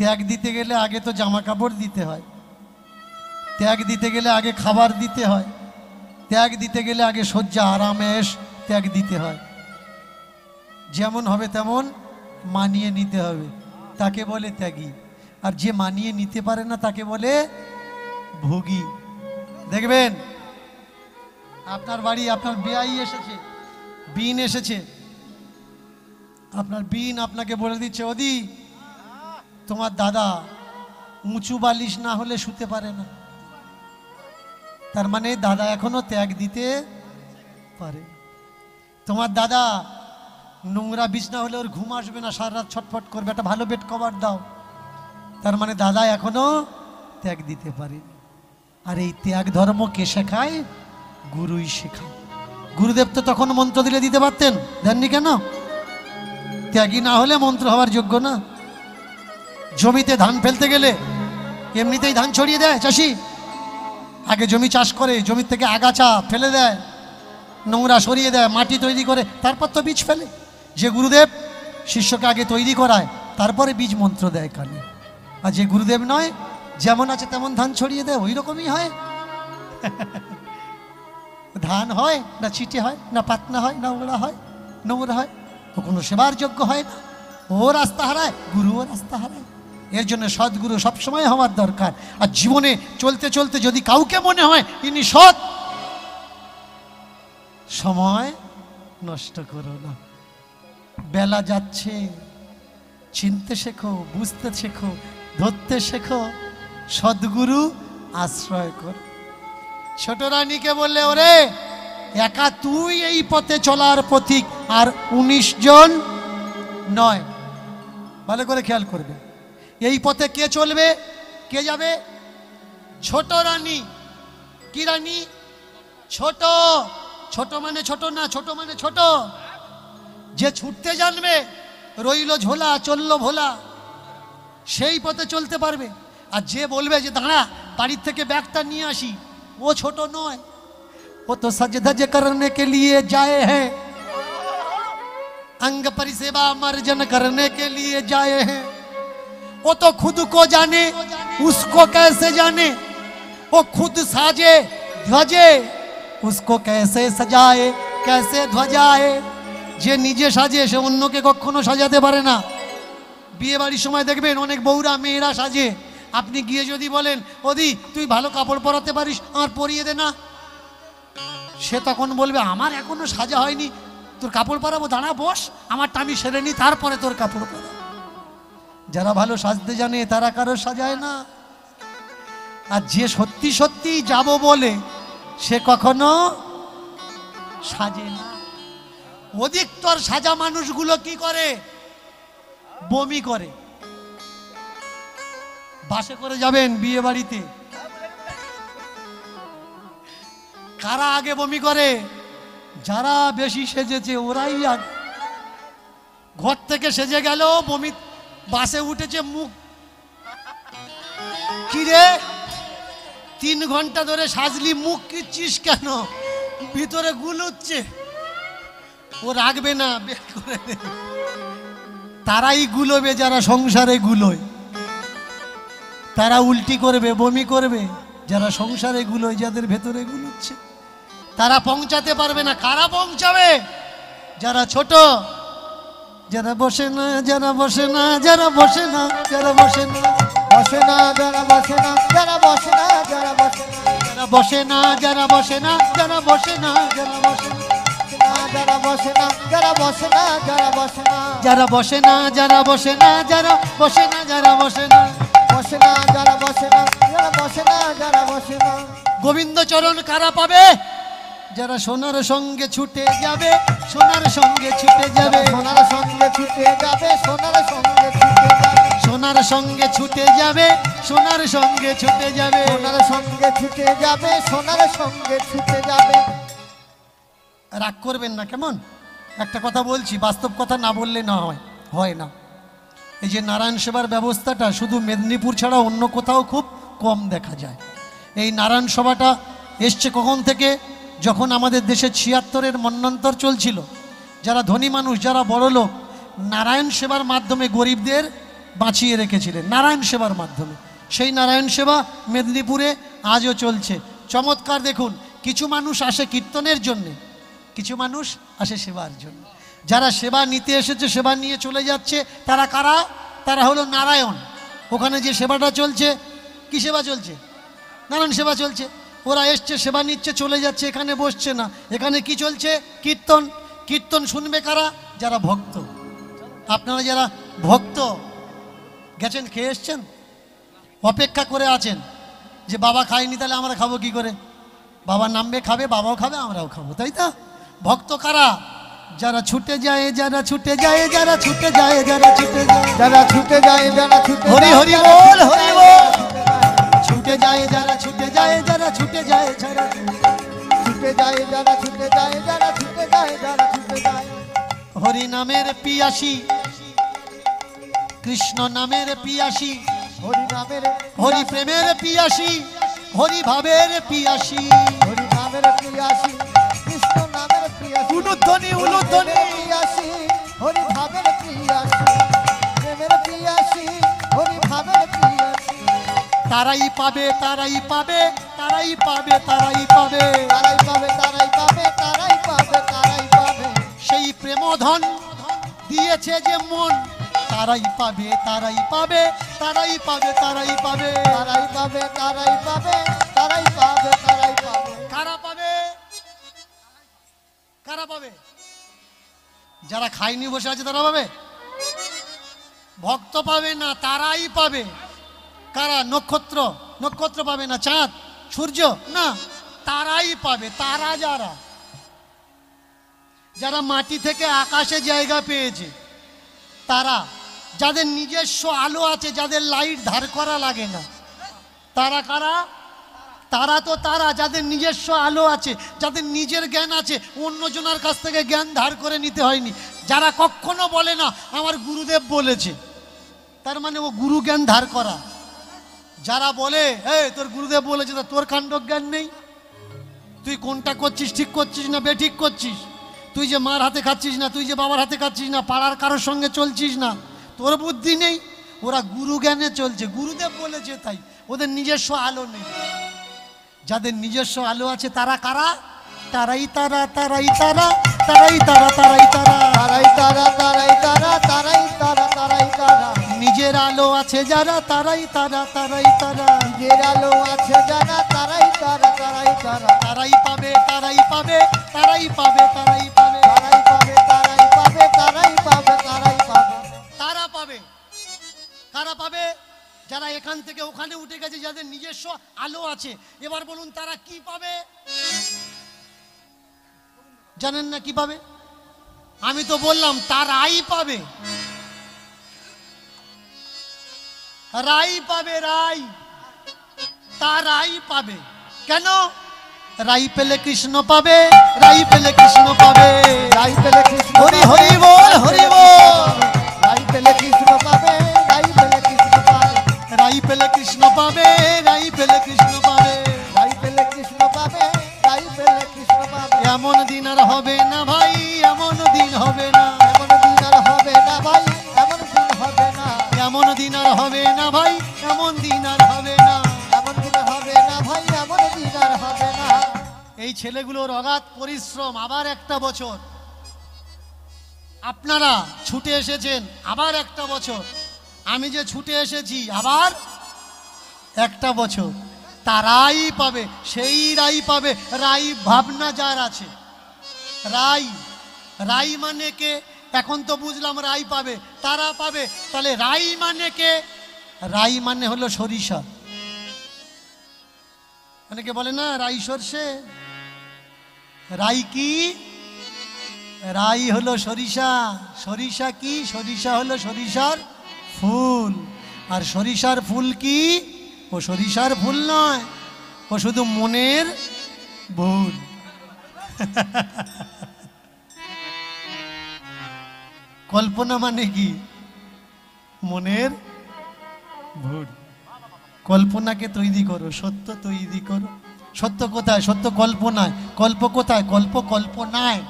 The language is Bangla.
ত্যাগ দিতে গেলে আগে তো জামা কাপড় দিতে হয়, ত্যাগ দিতে গেলে আগে খাবার দিতে হয়, ত্যাগ দিতে গেলে আগে শয্যা আরামেশ ত্যাগ দিতে হয়। যেমন হবে তেমন মানিয়ে নিতে হবে, তাকে বলে ত্যাগী। আর যে মানিয়ে নিতে পারে না তাকে বলে ভোগী। দেখবেন আপনার বাড়ি আপনার বেয়াই এসেছে, বিন এসেছে, আপনার বিন আপনাকে বলে দিচ্ছে, ওদি তোমার দাদা উঁচু বালিশ না হলে শুতে পারে না। তার মানে দাদা এখনো ত্যাগ দিতে পারে। তোমার দাদা নোংরা বিছনা হলে ওর ঘুম আসবে না, সারা রাত ছটফট করবে, একটা ভালো বেড কভার দাও। তার মানে দাদা এখনো ত্যাগ দিতে পারে। আর এই ত্যাগ ধর্ম কে শেখায়? গুরুই শেখায়। গুরুদেব তো তখন মন্ত্র দিলে দিতে পারতেন, দেননি কেন? ত্যাগী না হলে মন্ত্র হওয়ার যোগ্য না। জমিতে ধান ফেলতে গেলে এমনিতেই ধান ছড়িয়ে দেয় চাষি, আগে জমি চাষ করে, জমি থেকে আগাছা ফেলে দেয়, নোংরা সরিয়ে দেয়, মাটি তৈরি করে, তারপর তো বীজ ফেলে। যে গুরুদেব শিষ্যকে আগে তৈরি করায়, তারপরে বীজ মন্ত্র দেয় কানে। আর যে গুরুদেব নয়, যেমন আছে তেমন ধান ছড়িয়ে দেয়, ওই রকমই হয়। ধান হয় না চিটে হয়, না পাতনা হয়, না ওড়া হয়, নোংরা হয়, ও কোনো সেবার যোগ্য হয় না। ও রাস্তা হারায়, গুরুও রাস্তা হারায়। এর জন্য সৎগুরু সবসময় হওয়ার দরকার। আর জীবনে চলতে চলতে যদি কাউকে মনে হয় ইনি সৎ, সময় নষ্ট করো না। বেলা যাচ্ছে, চিনতে শেখো, বুঝতে শেখো, ধরতে শেখো, সদ্গুরু আশ্রয় কর। ছোট রানীকে বললে, ওরে একা তুই এই পথে চলার পথিক, আর 19 জন নয়। ভালো করে খেয়াল করবে, এই পথে কে চলবে, কে যাবে? ছোট রানী। কি রানী? ছোট। ছোট মানে ছোট না, ছোট মানে ছোট। যে ছুটতে জানবে, রইল ঝোলা চললো ভোলা, সেই পথে চলতে পারবে। আর যে বলবে যে দাঁড়া বাড়ির থেকে ব্যাগটা নিয়ে আসি, ও ছোট নয়, ও তো সজধজ করনে কে লিয়ে যায় হ্যাঁ, अंग परिसेवा मार्जन करने के लिए जाए हैं। वो तो खुद को जाने उसको कैसे जाने, वो खुद साजे ध्वजे उसको कैसे सजाए कैसे ध्वजाए। যে নিজে সাজে সে অন্যকে কখনো সাজাতে পারে না। বিয়ে বাড়ির সময় দেখবেন অনেক বউরা মেয়েরা সাজে, আপনি গিয়ে যদি বলেন ওদি তুই ভালো কাপড় পরাতে পারিস, আমার পরিয়ে দে না, সে তখন বলবে আমার এখনো সাজা হয়নি, তোর কাপড় পরাবো, দাঁড়া বস, আমারটা আমি সেরে নি, তারপরে তোর কাপড় পরা। যারা ভালো সাজতে জানে তারা কারো সাজায় না। আর যে সত্যি সত্যি যাব বলে সে কখনো সাজে না। অধিকতর সাজা মানুষগুলো কি করে? বমি করে। বাসে করে যাবেন বিয়ে বাড়িতে, কারা আগে বমি করে? যারা বেশি সেজেছে ওরাই আগে। ঘর থেকে সেজে গেল, বমি, বাসে উঠেছে, মুখ কিরে 3 ঘন্টা ধরে সাজলি, মুখ কিচ্ছিস কেন? ভিতরে গুলুচ্ছে। ও রাখবে না, বের করে দে। তারাই গুলোবে যারা সংসারে গুলোয়, তারা উল্টি করবে, বমি করবে। যারা সংসারে গুলোয়, যাদের ভেতরে গুলোচ্ছে, তারা পৌঁছাতে পারবে না। কারা পৌঁছাবে? যারা ছোট, যারা বসে না, যারা বসে না, যারা বসে না, যারা বসে না, বসে না, যারা বসে না, যারা বসে না, যারা বসে না, যারা বসে না, যারা বসে না, যারা বসে না, যারা বসে না, যারা বসে না, যারা বসে না, যারা বসে না, যারা বসে না, যারা বসে না, যারা বসে না, যারা বসে না, বসে না, যারা বসে না, যারা বসে না, যারা বসে না। গোবিন্দ চরণ কারা পাবে? যারা সোনার সঙ্গে ছুটে যাবে, সোনার সঙ্গে ছুটে যাবে, সোনার সঙ্গে ছুটে যাবে, সোনার সঙ্গে ছুটে যাবে, সোনার সঙ্গে ছুটে যাবে, সোনার সঙ্গে ছুটে যাবে, সোনার সঙ্গে ছুটে যাবে, সোনার সঙ্গে ছুটে যাবে। রাগ করবেন না কেমন? একটা কথা বলছি, বাস্তব কথা না বললে না হয় না। এই যে নারায়ণ সেবার ব্যবস্থাটা শুধু মেদিনীপুর ছাড়া অন্য কোথাও খুব কম দেখা যায়। এই নারায়ণ সভাটা এসছে কখন থেকে? যখন আমাদের দেশে 76-এর মন্বন্তর চলছিল। যারা ধনী মানুষ, যারা বড় লোক, নারায়ণ সেবার মাধ্যমে গরিবদের বাঁচিয়ে রেখেছিলেন নারায়ণ সেবার মাধ্যমে। সেই নারায়ণ সেবা মেদিনীপুরে আজও চলছে। চমৎকার দেখুন, কিছু মানুষ আসে কীর্তনের জন্যে, কিছু মানুষ আসে সেবার জন্য। যারা সেবা নিতে এসেছে, সেবা নিয়ে চলে যাচ্ছে, তারা কারা? তারা হলো নারায়ণ। ওখানে যে সেবাটা চলছে, কি সেবা চলছে? নারায়ণ সেবা চলছে। ওরা এসছে, সেবা নিচ্ছে, চলে যাচ্ছে, এখানে বসছে না। এখানে কি চলছে? কীর্তন। কীর্তন শুনবে কারা? যারা ভক্ত। আপনারা যারা ভক্ত গেছেন, খেয়ে এসছেন, অপেক্ষা করে আছেন যে বাবা খায়নি, তাহলে আমরা খাবো কি করে? বাবা নামবে, খাবে, বাবাও খাবে, আমরাও খাবো, তাই তো? ভক্ত কারা? যারা ছুটে যায়, যারা ছুটে যায়, যারা ছুটে যায়, যারা ছুটে যায়, যারা ছুটে যায়, যারা ছুটে হরি হরি বল, হরি বল। ছুটে যায়, যারা ছুটে যায়, যারা ছুটে যায়, যারা ছুটে যায়, যারা ছুটে যায়, যারা ছুটে যায়, যারা ছুটে যায়। হরি নামের পিয়াসী, কৃষ্ণ নামের পিয়াসী, হরি নামের, হরি প্রেমের পিয়াসী, হরি ভাবের পিয়াসী। হরি নামের প্রিয়াসী, কৃষ্ণ নামের প্রিয়াসী, উলুধ্বনি, উলুধ্বনি। প্রিয়াসী, হরি ভাবের প্রিয়াসী, প্রেমের প্রিয়াসী, হরি ভাবের প্রিয়াসী। তারাই পাবে, তারাই পাবে, তারাই পাবে, তারাই পাবে, তারাই পাবে, তারাই পাবে, তারাই পাবে, তারাই পাবে। সেই প্রেমধন দিয়েছে যে মন, তারাই পাবে, তারাই পাবে, তারাই পাবে, তারাই পাবে, তারাই পাবে, তারাই পাবে, তারাই পাবে, তারাই পাবে। কারা পাবে? কারা পাবে? যারা খায়নি বসে আছে তারা পাবে? ভক্ত পাবে না, তারাই পাবে। কারা? নক্ষত্র, নক্ষত্র পাবে না, চাঁদ, সূর্য না, তারাই পাবে। তারা যারা, যারা মাটি থেকে আকাশে জায়গা পেয়েছে, তারা, যাদের নিজস্ব আলো আছে, যাদের লাইট ধার করা লাগে না, তারা কারা? তারা তো তারা যাদের নিজস্ব আলো আছে, যাদের নিজের জ্ঞান আছে, অন্যজনের কাছ থেকে জ্ঞান ধার করে নিতে হয়নি। যারা কখনো বলে না আমার গুরুদেব বলেছে, তার মানে ও গুরু জ্ঞান ধার করা। যারা বলে তোর গুরুদেব বলেছে, তা তোর কাণ্ড জ্ঞান নেই, তুই কোনটা করছিস, ঠিক করছিস না বেঠিক করছিস, তুই যে মার হাতে খাচ্ছিস না, তুই যে বাবার হাতে খাচ্ছিস না, পাড়ার কারোর সঙ্গে চলছিস না, তোর বুদ্ধি নেই। ওরা গুরু জ্ঞানে চলছে, গুরুদেব বলেছে তাই, ওদের নিজস্ব আলো নেই। যাদের নিজস্ব আলো আছে তারা কারা? তারাই তারা, তারাই তারা, তারাই তারা, তারাই তারা, তারাই তারা, তারাই তারা, তারাই তারা, তারাই তারা। নিজের আলো আছে যারা, তারাই তারা, তারাই তারা, নিজের আলো আছে যারা, তারাই তারা, তারাই তারা। তারাই পাবে, তারাই পাবে, তারাই পাবে, তারাই পাবে, তারাই পাবে, তারাই পাবে, তারাই পাবে, তারাই পাবে। তারা পাবে। কারা পাবে? যারা এখান থেকে ওখানে উঠে গেছে, যাদের নিজস্ব আলো আছে। এবার বলুন তারা কি পাবে? জানেন না কি পাবে? আমি তো বললাম তারাই পাবে। রাই পাবে, রাই, তারাই পাবে। কেন? রাই পেলে কৃষ্ণ পাবে, রাই পেলে কৃষ্ণ পাবে, রাই পেলে কৃষ্ণ হরি পাবে, হরি বল, হরি বল। রাই পেলে কৃষ্ণ পাবে, রাই পেলে কৃষ্ণ পাবে, রাই পেলে কৃষ্ণ পাবে, রাই পেলে কৃষ্ণ পাবে, রাই পেলে কৃষ্ণ পাবে, রাই পেলে কৃষ্ণ পাবে। এমন দিন আর হবে না ভাই, এমন দিন হবে না, এমন দিন আর হবে না ভাই, এমন দিন হবে না, এমন দিন আর হবে না ভাই, এমন দিন আর হবে না। এমন দিন হবে না ভাই, এমন দিন আর হবে না। এই ছেলেগুলোর অগাধ পরিশ্রম, আবার একটা বছর আপনারা ছুটে এসেছেন, আবার একটা বছর আমি যে ছুটে এসেছি, আবার একটা বছর। তারাই পাবে, সেই রাই পাবে। রাই ভাবনা যার আছে, রাই, রাই মানে কে? এখন তো বুঝলাম রাই পাবে, তারা পাবে। তাহলে রাই মানে কে? রাই মানে হলো সরিষা। অনেকে বলে না রাই সরষে, রাই কি? রাই হলো সরিষা। সরিষা কি? সরিষা হলো সরিষার ফুল। আর সরিষার ফুল কি? ও সরিষার ফুল নয়, ও শুধু মনের ভুল। কল্পনা মানে কি? মনের ভুল। কল্পনাকে তৈরি করো, সত্য তৈরি করো। সত্য কোথায়? সত্য কল্পনায়। কল্প কোথায়? কল্প কল্পনায়।